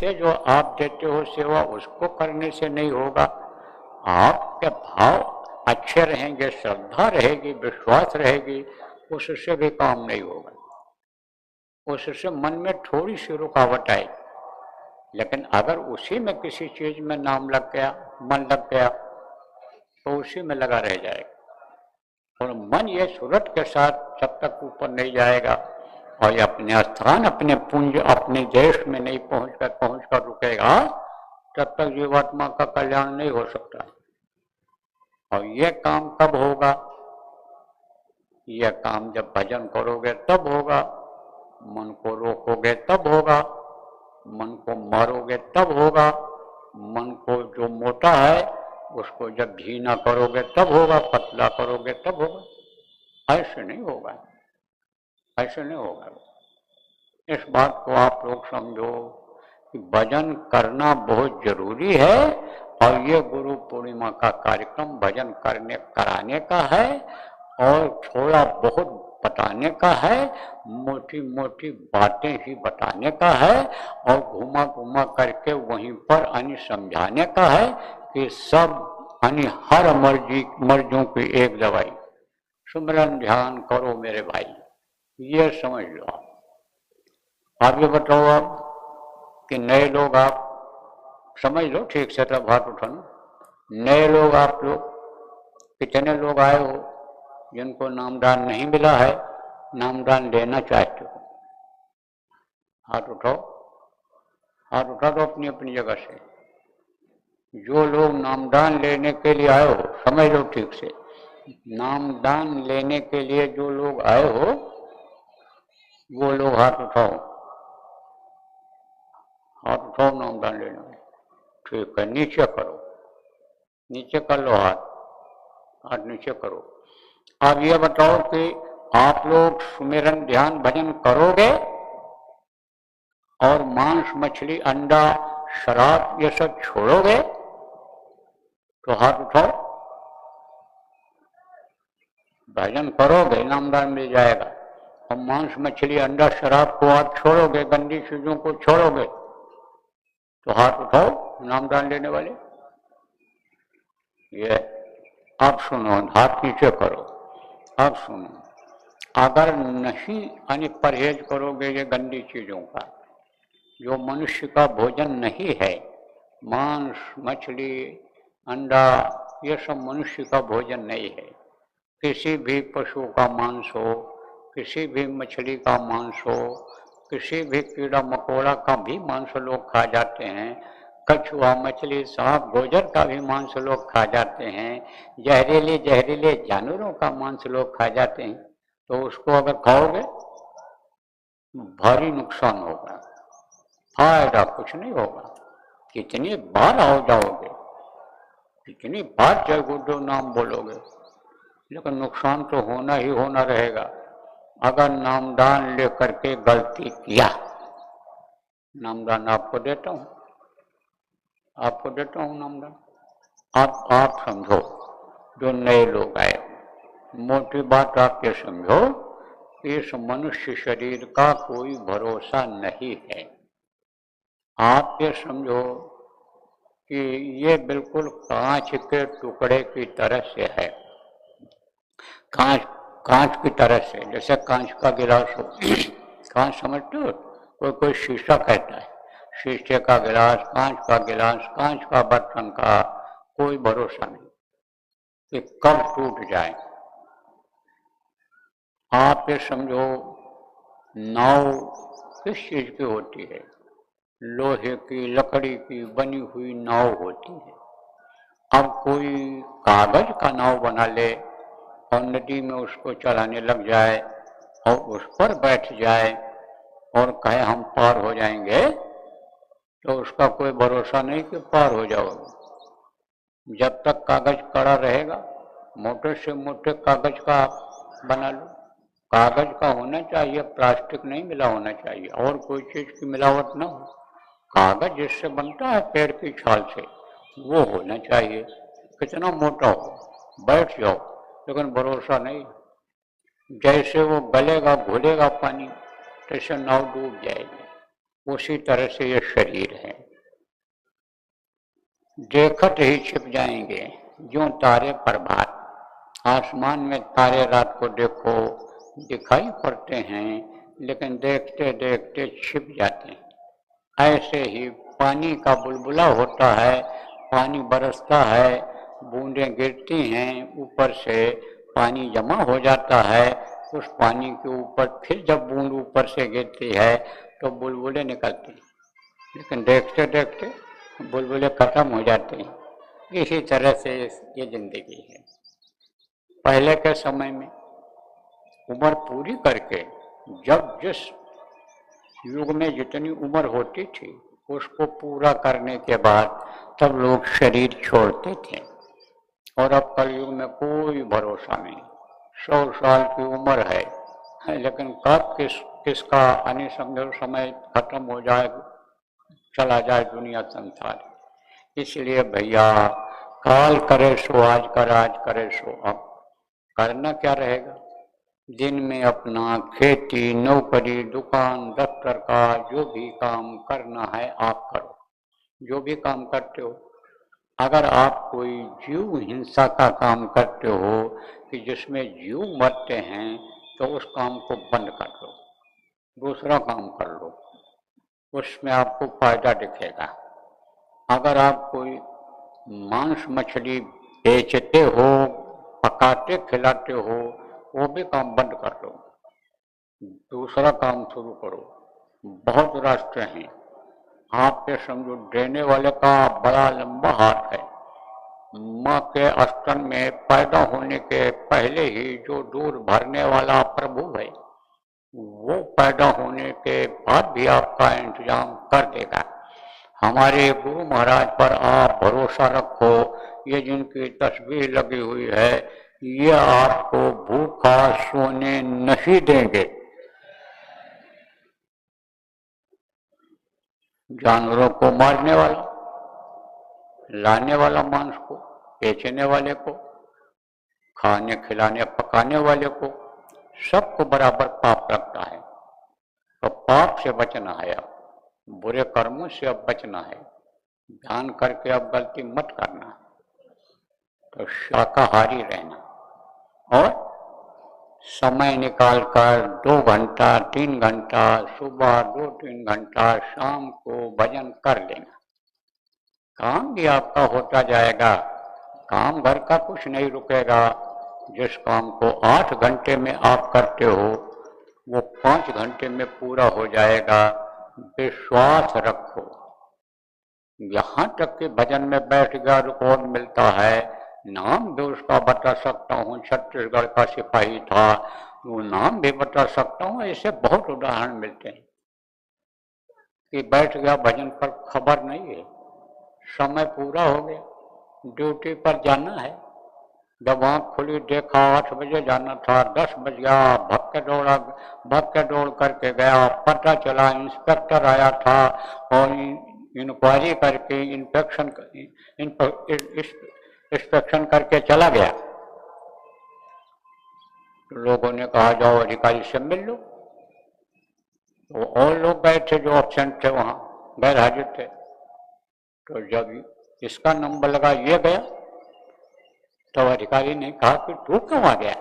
से जो आप देते हो सेवा उसको करने से नहीं होगा। आपके भाव अच्छे रहेंगे, श्रद्धा रहेगी, विश्वास रहेगी, उससे भी काम नहीं होगा। उससे मन में थोड़ी सी रुकावट आई, लेकिन अगर उसी में किसी चीज में नाम लग गया, मन लग गया, तो उसी में लगा रह जाएगा। और मन ये सूरत के साथ जब तक ऊपर नहीं जाएगा और ये अपने स्थान, अपने पुंज, अपने देश में नहीं पहुंच कर रुकेगा, तब तक जीवात्मा का कल्याण नहीं हो सकता। और ये काम कब होगा? यह काम जब भजन करोगे तब होगा, मन को रोकोगे तब होगा, मन को मारोगे तब होगा, मन को जो मोटा है उसको जब ढीला करोगे तब होगा, पतला करोगे तब होगा। ऐसे नहीं होगा, ऐसे नहीं होगा। इस बात को आप लोग समझो कि भजन करना बहुत जरूरी है। और ये गुरु पूर्णिमा का कार्यक्रम भजन कराने का है और थोड़ा बहुत बताने का है, मोटी मोटी बातें ही बताने का है और घुमा घुमा करके वहीं पर समझाने का है कि सब हर मर्जों की एक दवाई, सुमिरन ध्यान करो मेरे भाई, ये समझ लो। आप ये बताओ आप कि नए लोग, आप समझ लो ठीक से, तब हाथ उठाना। नए लोग आप लोग कितने लोग आए हो जिनको नामदान नहीं मिला है, नामदान लेना चाहते हो? हाथ उठाओ, हाथ उठा दो अपनी अपनी जगह से। जो लोग नामदान लेने के लिए आए हो, समझ लो ठीक से, नामदान लेने के लिए जो लोग आए हो वो लोग हाथ उठाओ, हाथ उठाओ नामदान लेने में। ठीक है, नीचे करो, नीचे कर लो हाथ, हाथ नीचे करो। अब ये बताओ कि आप लोग सुमिरन ध्यान भजन करोगे और मांस मछली अंडा शराब ये सब छोड़ोगे? तो हाथ उठाओ। भजन करोगे नामदान मिल जाएगा। और मांस मछली अंडा शराब को आप छोड़ोगे, गंदी चीजों को छोड़ोगे, तो हाथ उठाओ नामदान लेने वाले। ये आप सुनो, हाथ नीचे करो। अब सुनो, अगर नहीं परहेज करोगे ये गंदी चीजों का, जो मनुष्य का भोजन नहीं है, मांस मछली अंडा ये सब मनुष्य का भोजन नहीं है। किसी भी पशु का मांस हो, किसी भी मछली का मांस हो, किसी भी कीड़ा मकोड़ा का भी मांस लोग खा जाते हैं, कछुआ मछली सांप गोजर का भी मांस लोग खा जाते हैं, जहरीले जहरीले जानवरों का मांस लोग खा जाते हैं। तो उसको अगर खाओगे भारी नुकसान होगा, फायदा कुछ नहीं होगा। कितनी बार आओ जाओगे, कितनी बार जय गुरुदेव नाम बोलोगे, लेकिन नुकसान तो होना ही होना रहेगा। अगर नामदान लेकर के गलती किया, नामदान आपको देता हूं, आपको देता हूं नामदान। अब आप समझो, जो नए लोग आए, मोटी बात आप ये समझो, इस मनुष्य शरीर का कोई भरोसा नहीं है। आप ये समझो कि ये बिल्कुल कांच के टुकड़े की तरह से है, कांच की तरह से, जैसे कांच का गिलास हो। कांच समझते हो? कोई कोई शीशा कहता है, शीशे का गिलास, कांच का बर्तन का कोई भरोसा नहीं कि कब टूट जाए। आप ये समझो, नाव किस चीज की होती है? लोहे की लकड़ी की बनी हुई नाव होती है। अब कोई कागज का नाव बना ले और नदी में उसको चलाने लग जाए और उस पर बैठ जाए और कहे हम पार हो जाएंगे, तो उसका कोई भरोसा नहीं कि पार हो जाओगे। जब तक कागज कड़ा रहेगा, मोटे से मोटे कागज का बना लो। कागज का होना चाहिए, प्लास्टिक नहीं मिला होना चाहिए और कोई चीज की मिलावट ना हो। कागज जिससे बनता है पेड़ की छाल से, वो होना चाहिए। कितना मोटा हो, बैठ जाओ, लेकिन भरोसा नहीं। जैसे वो गलेगा घुलेगा पानी, तैसे नाव डूब जाएगी। उसी तरह से ये शरीर है, देखत ही छिप जाएंगे जो तारे प्रभात। आसमान में तारे रात को देखो दिखाई पड़ते हैं, लेकिन देखते देखते छिप जाते हैं। ऐसे ही पानी का बुलबुला होता है, पानी बरसता है, बूंदें गिरती हैं, ऊपर से पानी जमा हो जाता है। उस पानी के ऊपर फिर जब बूंद ऊपर से गिरती है तो बुलबुले निकलते हैं, लेकिन देखते देखते बुलबुले खत्म हो जाते हैं। इसी तरह से ये जिंदगी है। पहले के समय में उम्र पूरी करके जब जिस युग में जितनी उम्र होती थी उसको पूरा करने के बाद तब लोग शरीर छोड़ते थे। और अब कलयुग में कोई भरोसा नहीं। 100 साल की उम्र है, लेकिन कब किसका अनिसंभव समय खत्म हो जाए, चला जाए दुनिया संसार। इसलिए भैया, काल करे सो आज कर, आज करे सो अब। करना क्या रहेगा? दिन में अपना खेती, नौकरी, दुकान, दफ्तर का जो भी काम करना है आप करो। जो भी काम करते हो, अगर आप कोई जीव हिंसा का काम करते हो कि जिसमें जीव मरते हैं, तो उस काम को बंद कर दो, दूसरा काम कर लो, उसमें आपको फायदा दिखेगा। अगर आप कोई मांस मछली बेचते हो, पकाते खिलाते हो, वो भी काम बंद कर दो, दूसरा काम शुरू करो। बहुत रास्ते हैं। आप पे समझो देने वाले का बड़ा लंबा हाथ है। माँ के स्तन में पैदा होने के पहले ही जो दूध भरने वाला प्रभु है, वो पैदा होने के बाद भी आपका इंतजाम कर देगा। हमारे गुरु महाराज पर आप भरोसा रखो। ये जिनकी तस्वीर लगी हुई है, ये आपको भूखा सोने नहीं देंगे। जानवरों को मारने वाला, लाने वाला मांस को, बेचने वाले को, खाने खिलाने पकाने वाले को, सबको बराबर पाप लगता है। तो पाप से बचना है, अब बुरे कर्मों से अब बचना है। ध्यान करके अब गलती मत करना, तो शाकाहारी रहना। और समय निकालकर 2 घंटा 3 घंटा, सुबह 2-3 घंटा, शाम को भजन कर लेना। काम भी आपका होता जाएगा। काम घर का कुछ नहीं रुकेगा। जिस काम को 8 घंटे में आप करते हो, वो 5 घंटे में पूरा हो जाएगा। विश्वास रखो। यहाँ तक कि भजन में बैठ गया रिकॉर्ड मिलता है, नाम भी उसका बता सकता हूँ। छत्तीसगढ़ का सिपाही था, वो नाम भी बता सकता हूँ। ऐसे बहुत उदाहरण मिलते हैं कि बैठ गया भजन पर, खबर नहीं है, समय पूरा हो गया, ड्यूटी पर जाना है। जब आँख खुली देखा 8 बजे जाना था, 10 बज गया, भग के दौड़ करके गया। पता चला इंस्पेक्टर आया था और इंक्वायरी करके इंस्पेक्शन करके चला गया। लोगों ने कहा जाओ अधिकारी से मिल लो। तो और लोग गए थे जो एब्सेंट थे, वहां गैर हाजिर थे। तो जब इसका नंबर लगा, ये गया, तो अधिकारी ने कहा कि तू क्यों आ गया?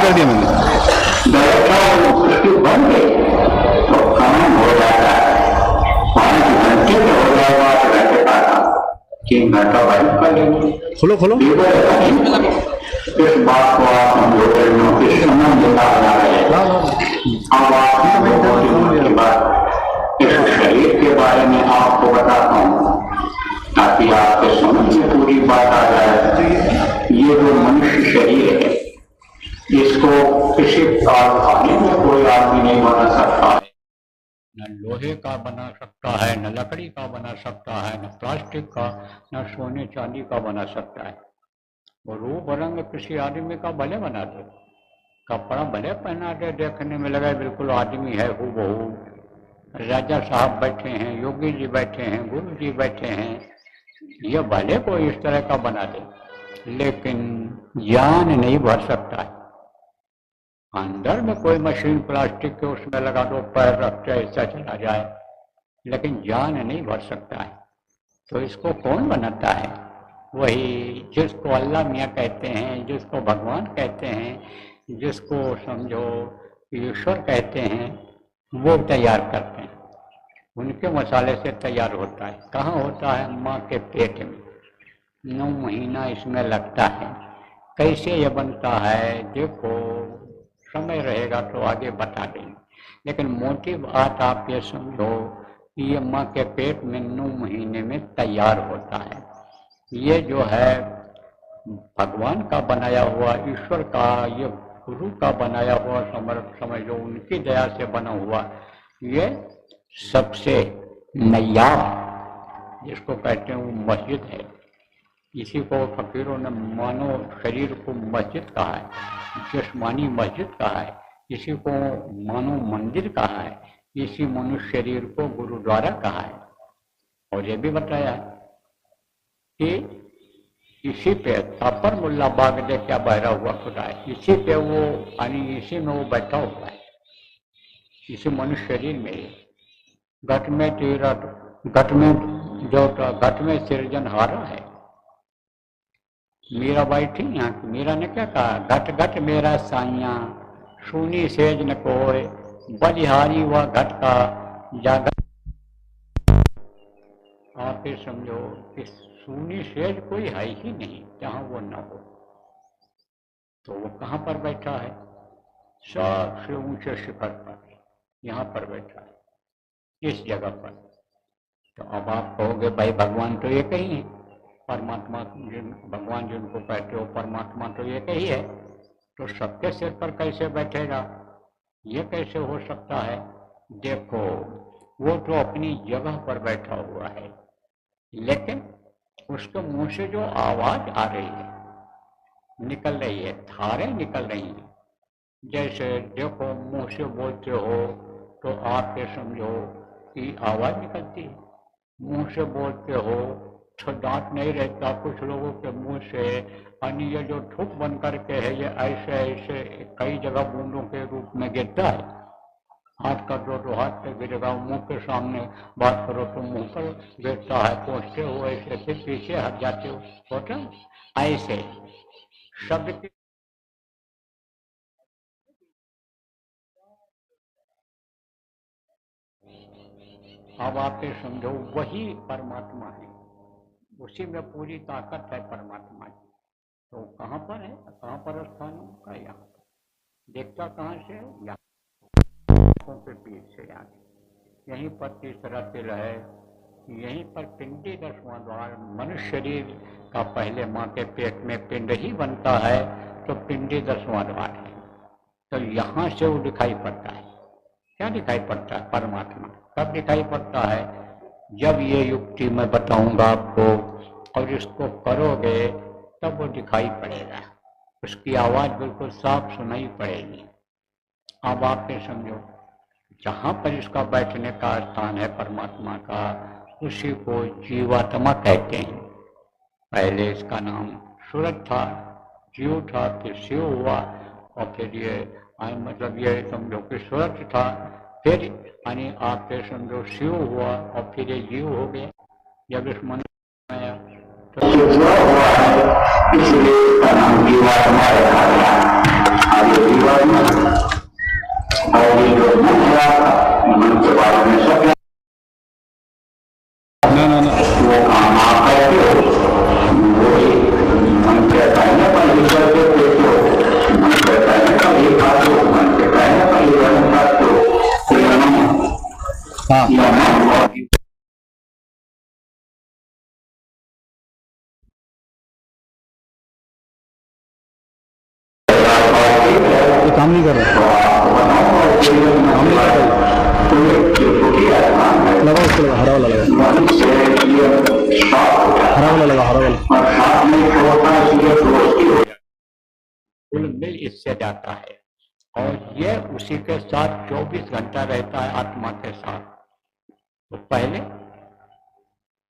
कर दिया मैंने। खोलो खोलो। इस बात को आप समझोगे कि समय निकालना है। अब आप इस शरीर के बारे में आपको बताता हूँ ताकि आपके समझ में पूरी बात आ जाए। ये जो मनुष्य शरीर है, इसको किसी कारखाने में कोई आदमी नहीं बना सकता। न लोहे का बना सकता है, न लकड़ी का बना सकता है, न प्लास्टिक का, न सोने चांदी का बना सकता है। वो रूप रंग किसी आदमी का भले बना दे, कपड़ा भले पहना दे, देखने में लगे बिल्कुल आदमी है हूबहू। राजा साहब बैठे हैं, योगी जी बैठे हैं, गुरु जी बैठे हैं, ये भले कोई इस तरह का बना दे, लेकिन जान नहीं भर सकता है। अंदर में कोई मशीन प्लास्टिक के उसमें लगा दो, पैर रखते ऐसा चला जाए, लेकिन जान नहीं भर सकता है। तो इसको कौन बनाता है? वही जिसको अल्लाह मियाँ कहते हैं, जिसको भगवान कहते हैं, जिसको समझो ईश्वर कहते हैं, वो तैयार करते हैं। उनके मसाले से तैयार होता है। कहाँ होता है? माँ के पेट में 9 महीना इसमें लगता है। कैसे ये बनता है देखो, समय रहेगा तो आगे बता देंगे, लेकिन मोटी बात आप ये समझो, ये माँ के पेट में 9 महीने में तैयार होता है। ये जो है भगवान का बनाया हुआ, ईश्वर का, ये गुरु का बनाया हुआ, समझो उनकी दया से बना हुआ ये सबसे नयाब जिसको कहते हैं वो मस्जिद है। इसी को फकीरों ने मानव शरीर को मस्जिद कहा है, जिस्मानी मस्जिद कहा है, इसी को मानव मंदिर कहा है, इसी मनुष्य शरीर को गुरुद्वारा कहा है। और ये भी बताया है कि इसी पे तापर मुल्ला बाग दे क्या बहरा हुआ खुदा है, इसी पे वो यानी इसी में वो बैठा हुआ है, इसी मनुष्य शरीर में। घट में तीरथ, घट में जो घट में सृजनहारा है। मीराबाई थी यहाँ की, मीरा ने क्या कहा? घट घट मेरा साइया, सुनी सेज न कोय, बलिहारी व घट का जागत। आप ये समझो कि सुनी सेज कोई है ही नहीं जहाँ वो न हो। तो वो कहाँ पर बैठा है? सबसे ऊंचे शिखर पर, यहाँ पर बैठा है, इस जगह पर। तो अब आप कहोगे भाई भगवान तो एक ही है, परमात्मा भगवान जिनको कहते हो परमात्मा तो एक ही है, तो सबके सिर पर कैसे बैठेगा? ये कैसे हो सकता है? देखो वो तो अपनी जगह पर बैठा हुआ है, लेकिन उसके मुंह से जो आवाज आ रही है, निकल रही है, धारें निकल रही हैं। जैसे देखो मुंह से बोलते हो तो आप ये समझो कि आवाज निकलती है, मुंह से बोलते हो तो दांत नहीं रहता कुछ लोगों के मुंह से, यानी ये जो थूक बन करके है ये ऐसे ऐसे कई जगह बूंदों के रूप में गिरता है। हाथ कर दो तो हाथ पे गिरेगा, मुंह के सामने बात करो तो मुंह पर गिरता है, पहुंचते हो ऐसे फिर पीछे हट जाते हो, होता ऐसे शब्द की। अब आप ये समझो वही परमात्मा है, उसी में पूरी ताकत है परमात्मा की। तो कहाँ पर है? कहाँ पर स्थान का? यहाँ देखता कहाँ से? यहाँ के बीच से, यहाँ यहीं पर तीसरा तिल है, यहीं पर पिंडी 10वां द्वार। मनुष्य शरीर का पहले माँ के पेट में पिंड ही बनता है, तो पिंडी 10वां द्वार है। तो यहाँ से वो दिखाई पड़ता है। क्या दिखाई पड़ता है? परमात्मा। कब दिखाई पड़ता है? जब ये युक्ति मैं बताऊंगा आपको और इसको करोगे तब वो दिखाई पड़ेगा, उसकी आवाज बिल्कुल साफ सुनाई पड़ेगी। अब आप ये समझो जहाँ पर इसका बैठने का स्थान है परमात्मा का, उसी को जीवात्मा कहते हैं। पहले इसका नाम सूरज था, जीव था, फिर शिव हुआ, और फिर ये मतलब ये समझो कि सूरज था, फिर यानी आप ये समझो शिव हुआ, और फिर ये जीव हो गया। जब इस मन में आया तो इसलिए इसका नाम जीवात्मा रखा गया। आगे जीवात्मा और ये जो मन है मन के बारे में सब वो काम आप करते हो, वो मन के कहने पर ही करते हो, मन के कहने पर ही खाते हो, मन के कहने पर ही वर्ण खाते हो। काम नहीं कर रहा, लगा उसको, लगा हरा वाला, लगा हरा वाला, लगा हरा वाला। कुल मिल इससे जाता है, और ये उसी के साथ 24 घंटा रहता है आत्मा के साथ। तो पहले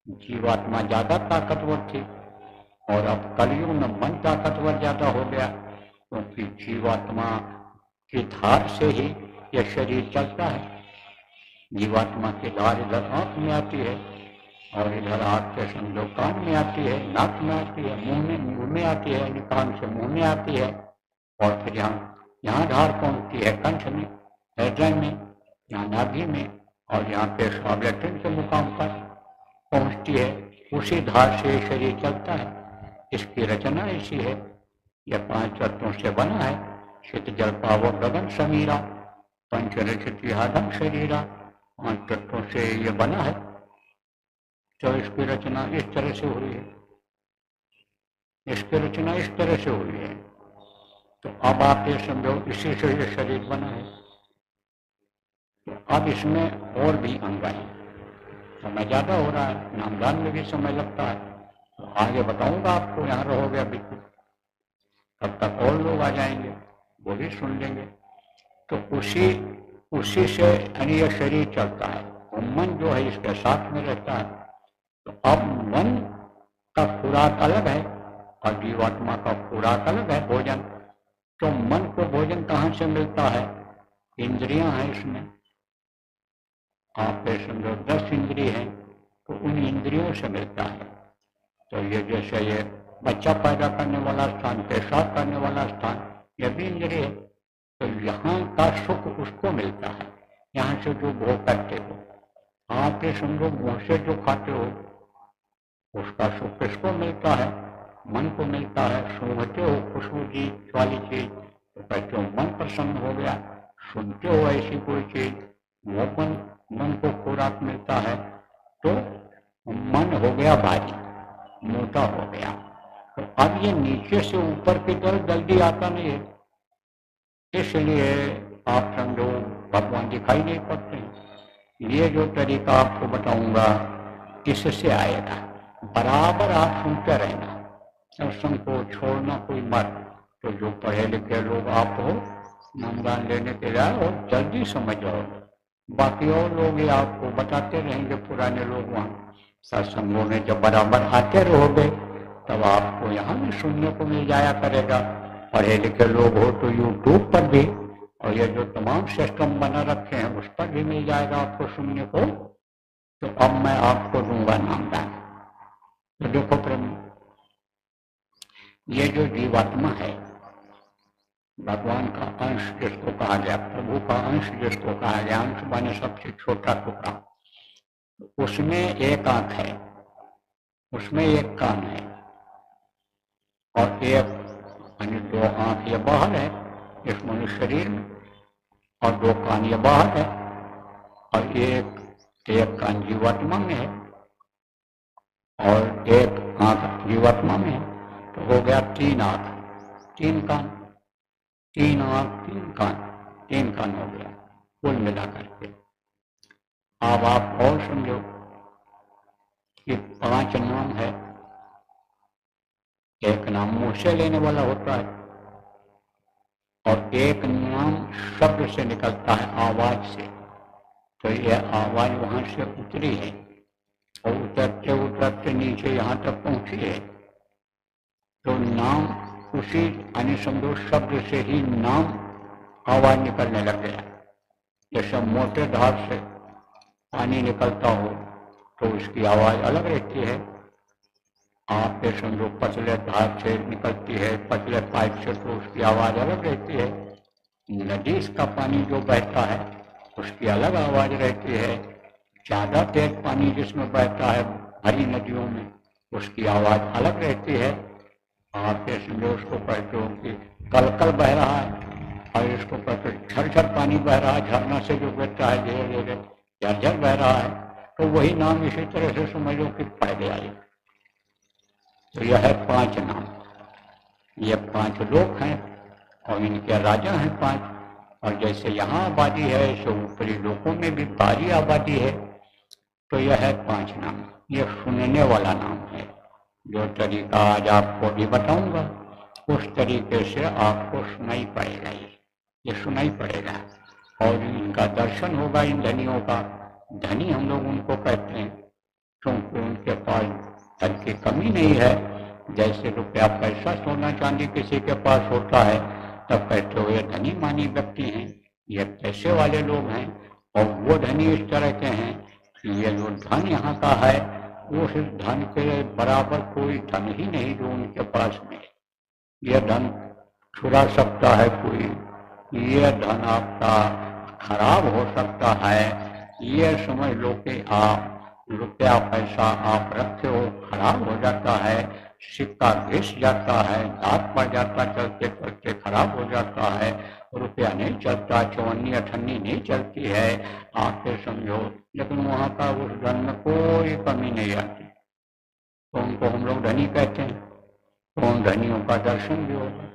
जीवात्मा ज्यादा ताकतवर थी, और अब कलयुग में मन ताकतवर ज्यादा हो गया, क्योंकि जीवात्मा की धार से ही यह शरीर चलता है। जीवात्मा की धार इधर आंख में आती है और इधर आंख के समझो कान में आती है, नाक में आती है, मुंह में आती है, यानी कान से मुंह में आती है, और फिर यहाँ धार पहुंचती है कंठ में, हृदय में, यहाँ नाभि में, और यहाँ पेशाब लैट्रिन के मुकाम पर पहुंचती है। उसी धार से शरीर चलता है। इसकी रचना ऐसी है, यह 5 तत्वों से बना है। शीत जल पावो गगन समीरा, पंच रचित आधम शरीरा, 5 तत्वों से ये बना है। तो इसकी रचना इस तरह से हुई है, इसकी रचना इस तरह से हुई है। तो अब आप ये समझो इसी से ये शरीर बना है। तो अब इसमें और भी अंग हैं, समय ज्यादा हो रहा है, नामदान में भी समय लगता है। तो आगे बताऊंगा आपको, यहाँ रहोगे अभी, तब तक और लोग आ जाएंगे, वो भी सुन लेंगे। तो उसी से यानी यह शरीर चलता है, और मन जो है इसके साथ में रहता है। तो अब मन का खुराक अलग है और जीवात्मा का खुराक अलग है, भोजन। तो मन को भोजन कहाँ से मिलता है? इंद्रियां हैं इसमें। आप समझो 10 इंद्रिय हैं, तो उन इंद्रियों से मिलता है। तो ये जैसे ये बच्चा पैदा करने वाला स्थान, पेशाब करने वाला स्थान, यह भी इंद्रिय है। तो यहाँ का सुख उसको मिलता है, यहाँ से जो भोग करते हो। आप ये समझो मुंह से जो खाते हो उसका सुख किसको मिलता है? मन को मिलता है। सूंघते हो खुशबू जी वाली चीज, तो कहते हो मन प्रसन्न हो गया। सुनते हो ऐसी कोई चीज, वो मन को खुराक मिलता है, तो मन हो गया भारी, मोटा हो गया। तो अब ये नीचे से ऊपर की तरफ जल्दी आता नहीं है, इसलिए आप समझो भगवान दिखाई नहीं पड़ते हैं। ये जो तरीका आपको बताऊंगा इससे आएगा। बराबर आप सुनते रहना, सत्संग को छोड़ना कोई मत। तो जो पढ़े लिखे लोग आप हो, नामदान लेने के लिए हो, जल्दी समझ जाओ। बाकी और लोग ये आपको बताते रहेंगे, पुराने लोग वहाँ सत्संगों में जब बराबर आते रहोगे तब आपको यहाँ भी सुनने को मिल जाया करेगा। पढ़े लिखे लोग हो तो यूट्यूब पर भी, और ये जो तमाम सिस्टम बना रखे हैं उस पर भी मिल जाएगा आपको सुनने को। तो अब मैं आपको दूंगा नामदान। तो देखो प्रभु, ये जो जीवात्मा है, भगवान का अंश जिसको कहा गया, प्रभु का अंश जिसको कहा गया, अंश माने सबसे छोटा टुकड़ा, उसमें एक आंख है, उसमें एक कान है, और एक यानी 2 आंख ये बाहर है इस मनुष्य शरीर में, और 2 कान ये बाहर है, और एक कान जीवात्मा में है, और एक आंख जीवात्मा में है। तो हो गया 3 आंख 3 कान, 3 आंख 3 कान हो गया कुल मिला करके। अब आप और समझो कि 5 नाम है। एक नाम मुंह से लेने वाला होता है, और एक नाम शब्द से निकलता है, आवाज से। तो यह आवाज वहां से उतरी है और उतरते उतरते नीचे यहाँ तक पहुंची है। तो नाम उसी यानी समझो शब्द से ही नाम आवाज निकलने लग गया। जैसे मोटे धार से पानी निकलता हो तो उसकी आवाज अलग रहती है। आप ये समझो पतले धार से निकलती है, पतले पाइप से, तो उसकी आवाज अलग रहती है। नदी का पानी जो बहता है उसकी अलग आवाज रहती है। ज्यादा तेज पानी जिसमें बहता है भरी नदियों में, उसकी आवाज अलग रहती है। आप ये समझो उसको कहते हो कि कल बह रहा है, और इसको कहते झरझर पानी बह रहा है, झरना से जो गिरता है धीरे धीरे झरझर बह रहा है। तो वही नाम इसी तरह से समझो कि पहले आए। तो यह है 5 नाम। ये 5 लोक हैं और इनके राजा हैं 5। और जैसे यहाँ आबादी है ऐसे ऊपरी लोकों में भी भारी आबादी है। तो यह है 5 नाम। ये सुनने वाला नाम है। जो तरीका आज आपको भी बताऊंगा उस तरीके से आपको सुनाई पड़ेगा, ये सुनाई पड़ेगा, और इनका दर्शन होगा। इन धनियों का, धनी हम लोग उनको कहते हैं क्योंकि उनके पास धन की कमी नहीं है, जैसे रुपया पैसा सोना चांदी किसी के पास होता है तब कहते हो ये धनी मानी व्यक्ति हैं, ये पैसे वाले लोग हैं, और वो धनी इस तरह के हैं कि ये जो धन यहाँ का है उस धन के बराबर कोई धन ही नहीं जो उनके पास में। यह धन छुड़ा सकता है कोई, यह धन आपका खराब हो सकता है। ये समझ लो कि आप रुपया पैसा आप रखे हो खराब हो जाता है, सिक्का घिस जाता है, दांत पड़ जाता, चलते चलते खराब हो जाता है, रुपया नहीं चलता, चवन्नी अठन्नी नहीं चलती है, आपके समझो। लेकिन वहाँ का उस धन में कोई कमी नहीं आती, तो उनको हम लोग धनी कहते हैं। तो उन धनियों का दर्शन भी होगा।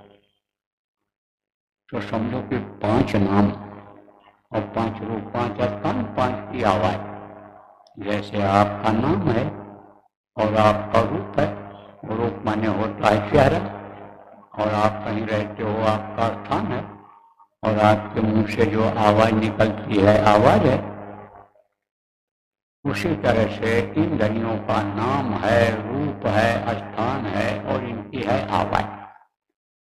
तो समझो कि 5 नाम और 5 रूप, 5 स्थान, 5 की आवाज। जैसे आपका नाम है और आपका रूप है, रूप माने होता है चेहरा, और आप कहीं रहते हो आपका स्थान है, और आपके मुंह से जो आवाज निकलती है आवाज है। उसी तरह से इन धनियों का नाम है, रूप है, स्थान है और इनकी है आवाज।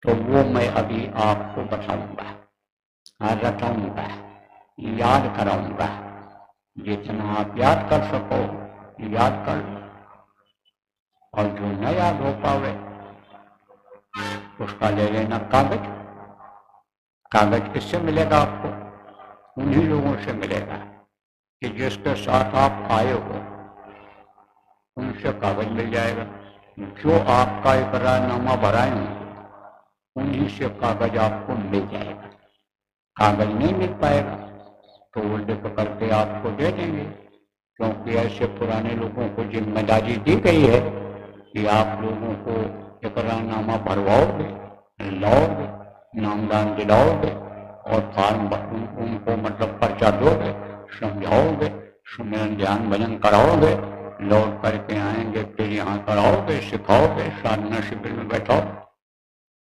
तो वो मैं अभी आपको बताऊंगा, रटाऊंगा, याद कराऊंगा। जितना आप याद कर सको याद कर लो, और जो न याद हो पावे उसका ले लेना कागज। कागज किससे मिलेगा आपको? उन्हीं लोगों से मिलेगा कि जिसके साथ आप आए हो, उनसे कागज मिल जाएगा। जो आपका इकरारनामा भराए होंगे उन्हीं से कागज आपको मिल जाएगा। कागज नहीं मिल पाएगा तो वो लिख करके आपको दे देंगे, क्योंकि ऐसे पुराने लोगों को जिम्मेदारी दी गई है कि आप लोगों को इकरारनामा भरवाओगे, लाओगे, नामदान दिलाओगे और फॉर्म उनको मतलब पर्चा दोगे, समझाओगे, सुमिरन ध्यान भजन कराओगे, लौट करके आएंगे, फिर यहाँ कराओगे, सिखाओगे, साधना शिविर में बैठाओ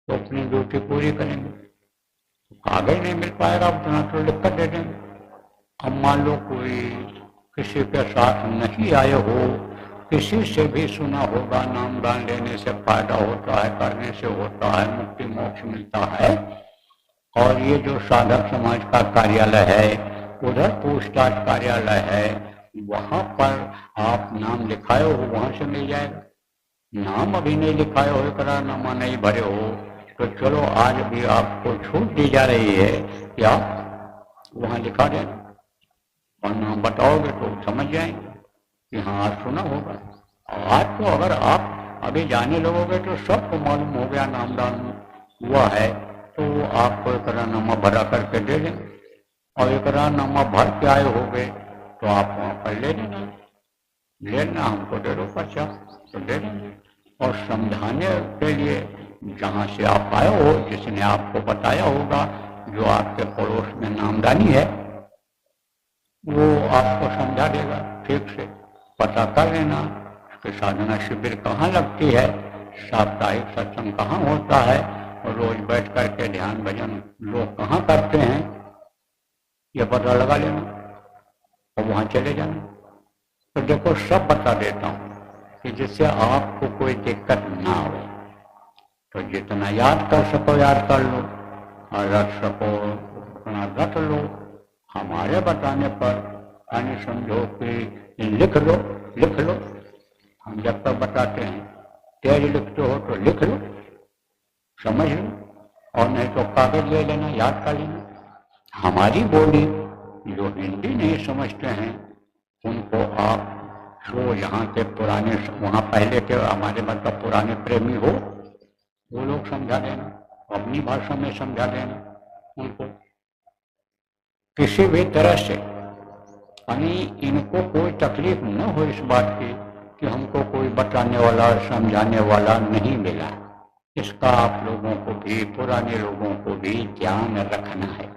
तो अपनी ड्यूटी पूरी करेंगे। कागज नहीं मिल पाएगा उतना तो लिख कर दे देंगे। अब मान लो कोई किसी के साथ नहीं आए हो, किसी से भी सुना होगा नामदान लेने से फायदा होता है, करने से होता है, मुक्ति मोक्ष मिलता है, और ये जो साधक समाज का कार्यालय है उधर पूछताछ कार्यालय है, वहां पर आप नाम लिखाए हो वहां से मिल जाएगा। नाम अभी नहीं लिखाए हो, इकरारनामा नहीं भरे हो, तो चलो आज भी आपको छूट दी जा रही है कि आप वहां लिखा देना और नाम बताओगे तो समझ जाएंगे कि हाँ आज सुना होगा। आज तो अगर आप अभी जाने लगोगे तो सबको मालूम हो गया नामदान हुआ है, तो आपको इकरारनामा भरा करके दे देंगे, और इकरारनामा भर के आए होगे तो आप वहाँ पर ले लेना हमको दे दो पर्चा तो दे देंगे। और समझाने के लिए जहाँ से आप आए हो, जिसने आपको बताया होगा, जो आपके पड़ोस में नामदानी है, वो आपको समझा देगा ठीक से। पता कर लेना कि साधना शिविर कहाँ लगती है, साप्ताहिक सत्संग कहाँ होता है, और रोज बैठ करके ध्यान भजन लोग कहाँ करते हैं, ये पता लगा लेना और वहाँ चले जाना। तो देखो सब बता देता हूँ कि जिससे आपको कोई दिक्कत ना हो। तो जितना याद कर सको याद कर लो, और रख सको उतना रख लो। हमारे बताने पर यानी समझो कि लिख लो। हम जब तक बताते हैं तेज लिखते हो तो लिख लो, समझ लो, और नहीं तो कागज ले लेना, याद कर लेना। हमारी बोली जो हिंदी नहीं समझते हैं उनको आप जो यहाँ के पुराने, वहाँ पहले के हमारे मतलब पुराने प्रेमी हो, वो लोग समझा देना, अपनी भाषा में समझा देना उनको किसी भी तरह से। यानी इनको कोई तकलीफ न हो इस बात की कि हमको कोई बताने वाला समझाने वाला नहीं मिला। इसका आप लोगों को भी, पुराने लोगों को भी ध्यान रखना है।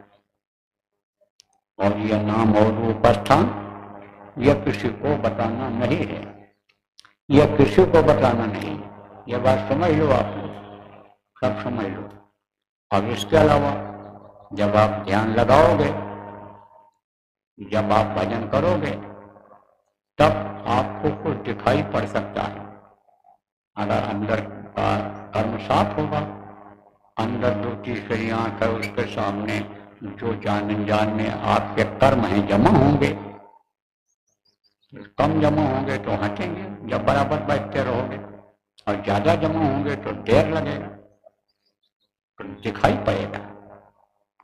और यह नाम और रूप स्थान यह किसी को बताना नहीं है, यह किसी को बताना नहीं है। यह बात समझ लो, आप लोग सब समझ लो। अब इसके अलावा जब आप ध्यान लगाओगे, जब आप भजन करोगे, तब आपको कुछ दिखाई पड़ सकता है। अगर अंदर आपका कर्म साफ होगा। अंदर जो तीसरी आंख है उसके सामने जो जान अनजान में आपके कर्म हैं जमा होंगे, कम जमा होंगे तो हटेंगे जब बराबर बैठते रहोगे, और ज्यादा जमा होंगे तो देर लगेगा, तो दिखाई पड़ेगा।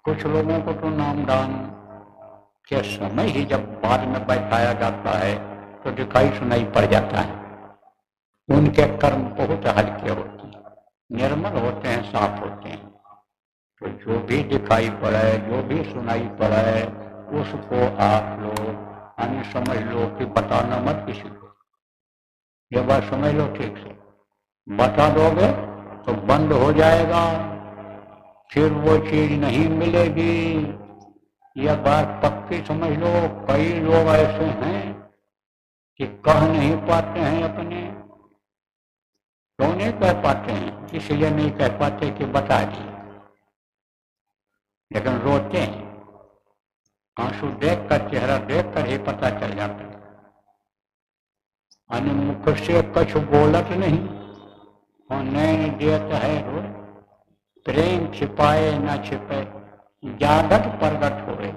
कुछ लोगों को तो नामदान के समय ही जब बाद में बैठाया जाता है तो दिखाई सुनाई पड़ जाता है। उनके कर्म बहुत हल्के होते हैं, निर्मल होते हैं, साफ होते हैं। तो जो भी दिखाई पड़े, जो भी सुनाई पड़े, उसको आप लोग अन्य समझ लो कि बताना मत किसी को। ये बात समझ लो ठीक से, बता दोगे तो बंद हो जाएगा, फिर वो चीज नहीं मिलेगी। यह बात पक्की समझ लो। कई लोग ऐसे हैं कि कह नहीं पाते हैं अपने। क्यों नहीं कह पाते हैं? इसलिए नहीं कह पाते कि बता दिए, लेकिन रोते हैं। आंसू देखकर, चेहरा देखकर ही पता चल जाता है। अन्य मुख से कुछ बोलत नहीं और नैन देत है रो, प्रेम छिपाए न छिपे, जागत प्रगट होए।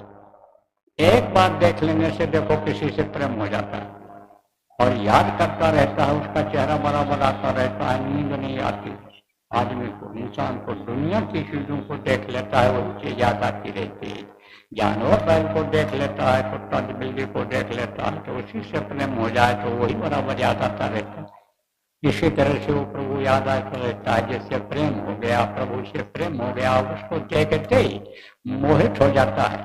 एक बार देख लेने से देखो किसी से प्रेम हो जाता है और याद करता रहता है, उसका चेहरा बराबर आता रहता है, नींद नहीं आती आदमी को, इंसान को। दुनिया की चीजों को देख लेता है, वो चीज याद आती रहती है। जानवर बैल को देख लेता है, कुत्ता बिल्ली को देख लेता है, तो उसी से प्रेम हो जाए तो वही बराबर याद आता रहता है। इसी तरह से वो प्रभु याद आता रहता है। जिससे प्रेम हो गया, प्रभु से प्रेम हो गया, उसको देखते ही मोहित हो जाता है।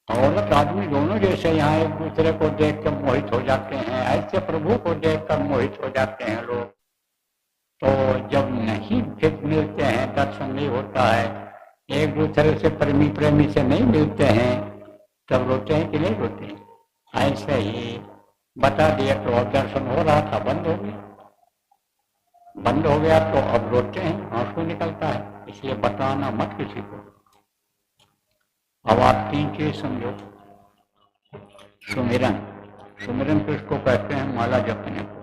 औरत आदमी दोनों जैसे यहाँ एक दूसरे को देख कर मोहित हो जाते हैं, ऐसे प्रभु को देख कर मोहित हो जाते हैं लोग। तो जब नहीं फिर मिलते हैं, दर्शन नहीं होता है, एक दूसरे से प्रेमी से नहीं मिलते हैं, तब रोते हैं कि नहीं रोते हैं? ऐसे ही बता दिया तो अब दर्शन हो रहा था, बंद हो गया। बंद हो गया तो अब रोते हैं, आंसू निकलता है। इसलिए बताना मत किसी को। अब आप तीन चीज समझो। सुमिरन, सुमिरन किसको कहते हैं? माला जपने को।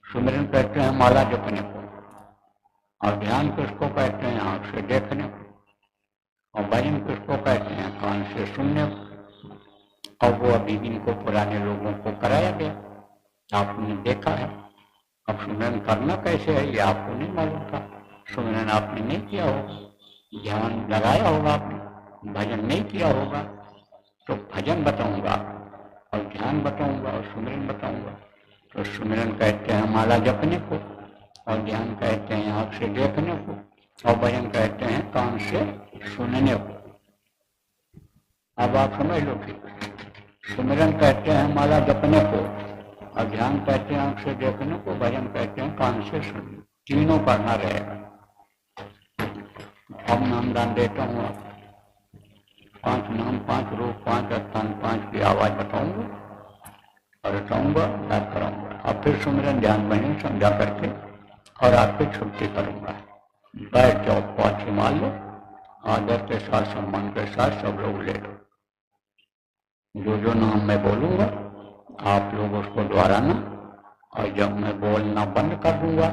सुमिरन कहते हैं माला जपने को। और ध्यान किसको कहते हैं? आंख से देखने को। और भजन किसको कहते हैं? कान से सुनने को। और वो अभी इनको पुराने लोगों को कराया गया, आपने देखा है। अब सुमिरन करना कैसे है ये आपको नहीं मालूम था। सुमिरन आपने नहीं किया होगा, ध्यान लगाया होगा आपने, भजन नहीं किया होगा। तो भजन बताऊंगा और ध्यान बताऊंगा और सुमिरन बताऊंगा। तो सुमिरन कहते हैं माला जपने को, और ध्यान कहते हैं आँख से देखने को, और भजन कहते हैं कान से सुनने को। अब आप समझ लो कि सुमिरन कहते हैं माला जपने को, और ध्यान कहते हैं आँख से देखने को, भजन कहते हैं कान से सुनने। तीनों करना रहेगा। अब नामदान देता हूँ आप 5 नाम, 5 रूप, 5 स्थान, 5 की आवाज बताऊंगा और रटाऊंगा, याद कराऊंगा। अब फिर सुमिरन ध्यान भजन समझा करके और आपकी छुट्टी करूंगा। बैठ जाओ, 5 मान लो, आदर के साथ, सम्मान के साथ सब लोग ले लो। जो जो नाम मैं बोलूंगा आप लोग उसको दोहराना, और जब मैं बोलना बंद कर दूंगा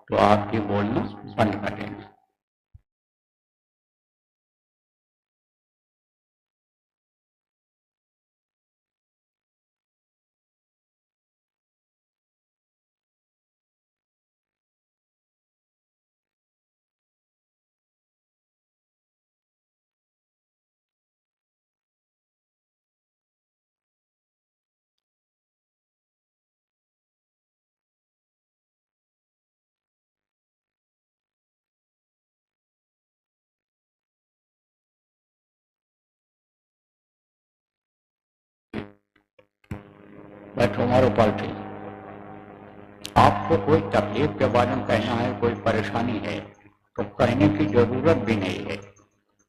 तो आपकी बोलना बंद कर देना। बैठो, मारो पलटी। आपको कोई तकलीफ के बारे में कहना है, कोई परेशानी है, तो कहने की जरूरत भी नहीं है।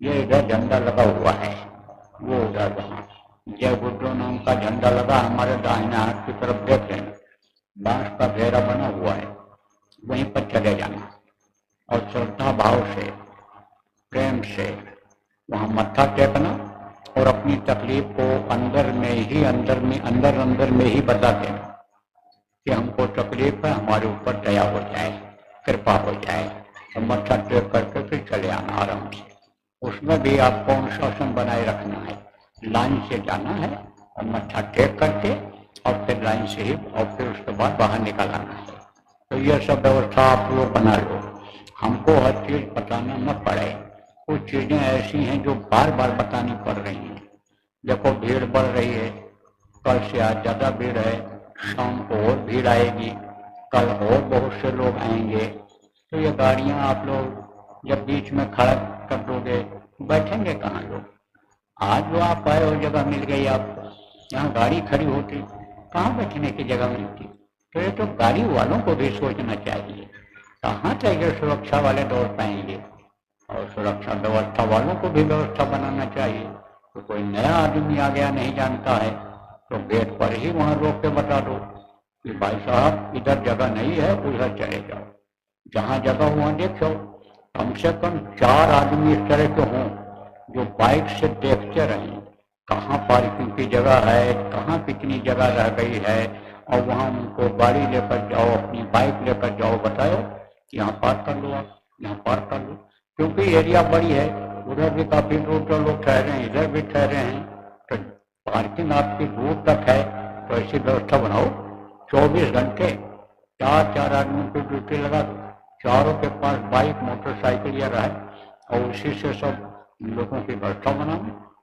ये इधर झंडा लगा हुआ है, वो उधर वहाँ जय गुड्डो नाम का झंडा लगा हमारे दाहिने हाथ की तरफ देख लेना, बांस का घेरा बना हुआ है, वहीं पर चले जाना और श्रद्धा भाव से, प्रेम से वहाँ मत्था टेकना और अपनी तकलीफ को अंदर में ही बता देना कि हमको तकलीफ है, हमारे ऊपर दया हो जाए। कृपा हो जाए। तो मत्था टेक करके फिर चले आना आराम से। उसमें भी आपको अनुशासन बनाए रखना है, लाइन से जाना है और मत्था टेक करके और फिर लाइन से ही और फिर उसके बाद बाहर निकल आना है। तो ये सब व्यवस्था आप लोग बना लो, हमको हर चीज बताना न पड़े। कुछ चीजें ऐसी हैं जो बार बार बतानी पड़ रही हैं। देखो भीड़ बढ़ रही है, कल से आज ज्यादा भीड़ है, शाम को और भीड़ आएगी, कल और बहुत से लोग आएंगे। तो ये गाड़ियां आप लोग जब बीच में खड़ा कर दोगे, बैठेंगे कहाँ लोग? आज जो आप आए वो जगह मिल गई आपको, यहाँ गाड़ी खड़ी होती कहाँ बैठने की जगह मिलती? तो ये तो गाड़ी वालों को भी सोचना चाहिए, कहाँ तक ये सुरक्षा वाले दौड़ पाएंगे, और सुरक्षा व्यवस्था वालों को भी व्यवस्था बनाना चाहिए। तो कोई नया आदमी आ गया नहीं जानता है तो गेट पर ही वहां रोक के बता दो कि भाई साहब इधर जगह नहीं है, उधर चले जाओ, जहाँ जगह वहां देखो। कम से कम 4 आदमी इस तरह के हों जो बाइक से देखते रहें कहाँ पार्किंग की जगह है, कहाँ कितनी जगह रह गई है, और वहाँ उनको गाड़ी लेकर जाओ, अपनी बाइक लेकर जाओ, बताओ यहाँ पार्क कर लो, आप यहाँ पार्क कर लो। क्योंकि एरिया बड़ी है, उधर भी काफी दूर तो लोग ठहरे हैं, इधर भी ठहरे हैं, तो पार्किंग आपकी दूर तक है। तो ऐसी व्यवस्था बनाओ, 24 घंटे 4 आदमी को ड्यूटी लगा दो, चारों के पास बाइक मोटरसाइकिल या रहे, और उसी से सब लोगों की व्यवस्था बनाओ,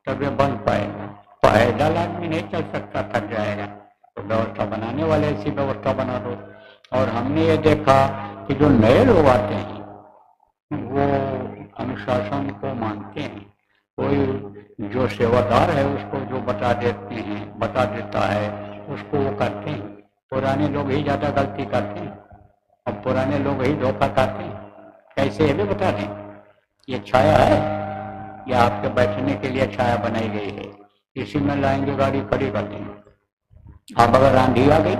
तब ये बन पाएगा। पैदल आदमी नहीं चल सकता, थक जाएगा। तो व्यवस्था बनाने वाले ऐसी व्यवस्था बना दो। और हमने ये देखा कि जो नए लोग आते हैं वो अनुशासन को मानते हैं, कोई जो सेवादार है उसको जो बता देता है उसको वो करते हैं। पुराने लोग ही ज्यादा गलती करते हैं, अब पुराने लोग ही धोखा खाते हैं। कैसे ये भी बता दें, ये छाया है, ये आपके बैठने के लिए छाया बनाई गई है, इसी में लाएंगे गाड़ी खड़ी कर देंगे। अब अगर आंधी आ गई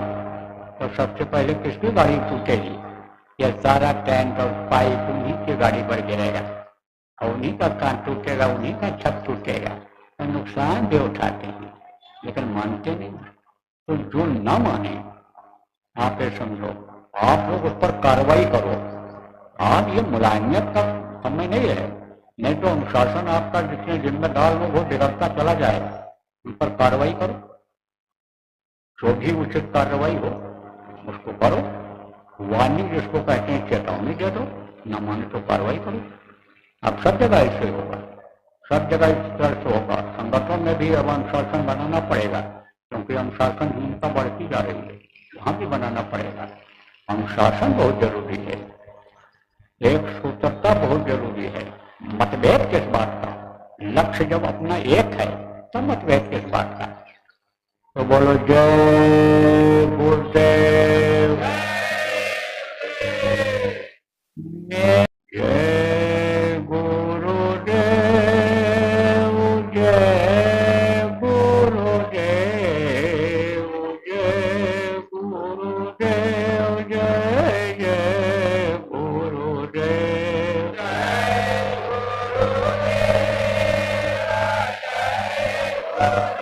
तो सबसे पहले किसकी गाड़ी टूटेगी? ये सारा टैंक और पाइप उन्हीं की गाड़ी पर गिरेगा, और उन्हीं का कान टूटेगा, उन्हीं का छत टूटेगा। तो नुकसान भी उठाते हैं लेकिन मानते नहीं। तो जो न माने, आप ये समझो, आप लोग उस पर कार्रवाई करो। आज ये मुलायमियत का समय नहीं है, नहीं तो अनुशासन आपका जितने जिम्मेदार लोग हो बिगड़ता चला जाएगा। उन पर कार्रवाई करो, जो भी उचित कार्रवाई हो उसको करो। वार्निंग जिसको कहते हैं चेतावनी दे दो, न माने तो कार्रवाई करो। अब सब जगह ऐसे होगा, सब जगह इस तरह से होगा। संगठन में भी अब अनुशासन बनाना पड़ेगा, क्योंकि अनुशासनहीनता बढ़ती जा रही है, वहां भी बनाना पड़ेगा। अनुशासन बहुत जरूरी है, एक सूत्रता बहुत जरूरी है। मतभेद किस बात का? लक्ष्य जब अपना एक है तब मतभेद किस बात का? तो बोलो जय गुरुदेव, जय गुरुदेव, जय गुरुदेव, जय गुरुदेव, जय जय गुरुदेव, जय गुरुदेव, जय गुरुदेव।